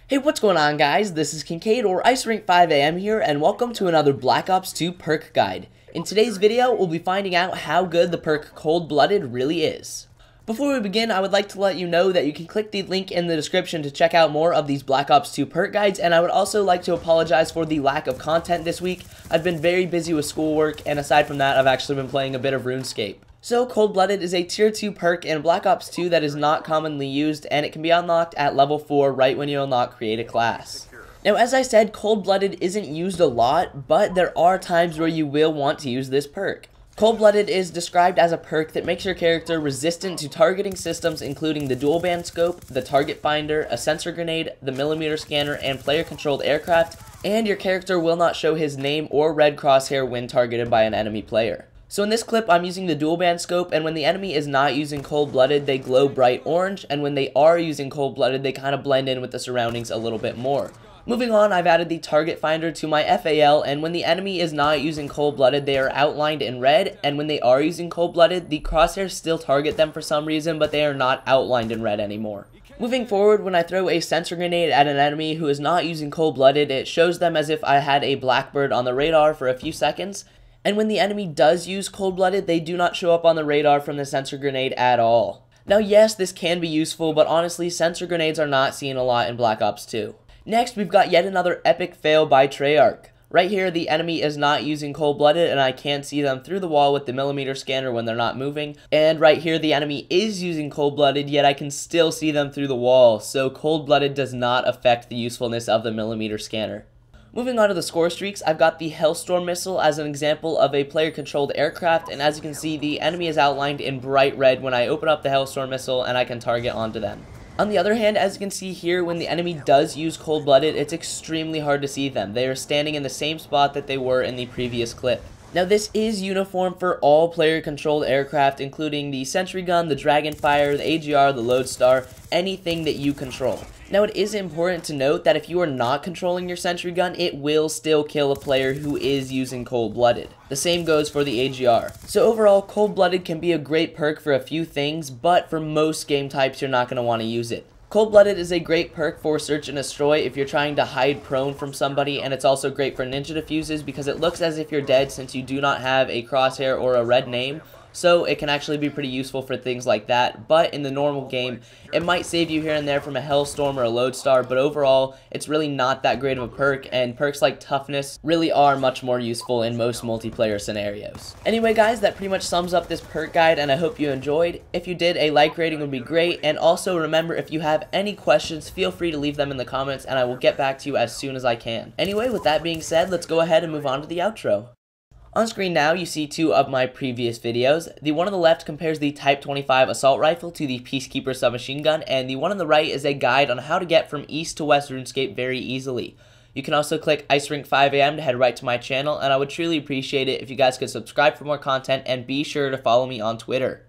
Hey, what's going on, guys? This is Kincaid or IcerinkEntry here, and welcome to another Black Ops 2 perk guide. In today's video, we'll be finding out how good the perk Cold-Blooded really is. Before we begin, I would like to let you know that you can click the link in the description to check out more of these Black Ops 2 perk guides, and I would also like to apologize for the lack of content this week. I've been very busy with schoolwork, and aside from that, I've actually been playing a bit of RuneScape. So, Cold-Blooded is a tier 2 perk in Black Ops 2 that is not commonly used, and it can be unlocked at level 4 right when you unlock Create a Class. Now, as I said, Cold-Blooded isn't used a lot, but there are times where you will want to use this perk. Cold-Blooded is described as a perk that makes your character resistant to targeting systems including the dual band scope, the target finder, a sensor grenade, the millimeter scanner, and player-controlled aircraft, and your character will not show his name or red crosshair when targeted by an enemy player. So in this clip, I'm using the dual band scope, and when the enemy is not using Cold-Blooded, they glow bright orange, and when they are using Cold-Blooded, they kind of blend in with the surroundings a little bit more. Moving on, I've added the target finder to my FAL, and when the enemy is not using Cold-Blooded, they are outlined in red, and when they are using Cold-Blooded, the crosshairs still target them for some reason, but they are not outlined in red anymore. Moving forward, when I throw a sensor grenade at an enemy who is not using Cold-Blooded, it shows them as if I had a blackbird on the radar for a few seconds. And when the enemy does use Cold-Blooded, they do not show up on the radar from the sensor grenade at all. Now yes, this can be useful, but honestly, sensor grenades are not seen a lot in Black Ops 2. Next, we've got yet another epic fail by Treyarch. Right here, the enemy is not using Cold-Blooded, and I can't see them through the wall with the millimeter scanner when they're not moving. And right here, the enemy is using Cold-Blooded, yet I can still see them through the wall, so Cold-Blooded does not affect the usefulness of the millimeter scanner. Moving on to the score streaks, I've got the Hellstorm missile as an example of a player-controlled aircraft, and as you can see, the enemy is outlined in bright red when I open up the Hellstorm missile and I can target onto them. On the other hand, as you can see here, when the enemy does use Cold-Blooded, it's extremely hard to see them. They are standing in the same spot that they were in the previous clip. Now this is uniform for all player-controlled aircraft, including the Sentry Gun, the Dragonfire, the AGR, the Lodestar, anything that you control. Now it is important to note that if you are not controlling your Sentry Gun, it will still kill a player who is using Cold-Blooded. The same goes for the AGR. So overall, Cold-Blooded can be a great perk for a few things, but for most game types, you're not going to want to use it. Cold-Blooded is a great perk for Search and Destroy if you're trying to hide prone from somebody, and it's also great for ninja defuses because it looks as if you're dead since you do not have a crosshair or a red name, so it can actually be pretty useful for things like that. But in the normal game, it might save you here and there from a Hellstorm or a Lodestar, but overall, it's really not that great of a perk, and perks like Toughness really are much more useful in most multiplayer scenarios. Anyway guys, that pretty much sums up this perk guide, and I hope you enjoyed. If you did, a like rating would be great, and also remember, if you have any questions, feel free to leave them in the comments, and I will get back to you as soon as I can. Anyway, with that being said, let's go ahead and move on to the outro. On screen now, you see two of my previous videos. The one on the left compares the Type 25 assault rifle to the Peacekeeper submachine gun, and the one on the right is a guide on how to get from east to west RuneScape very easily. You can also click IcerinkEntry to head right to my channel, and I would truly appreciate it if you guys could subscribe for more content and be sure to follow me on Twitter.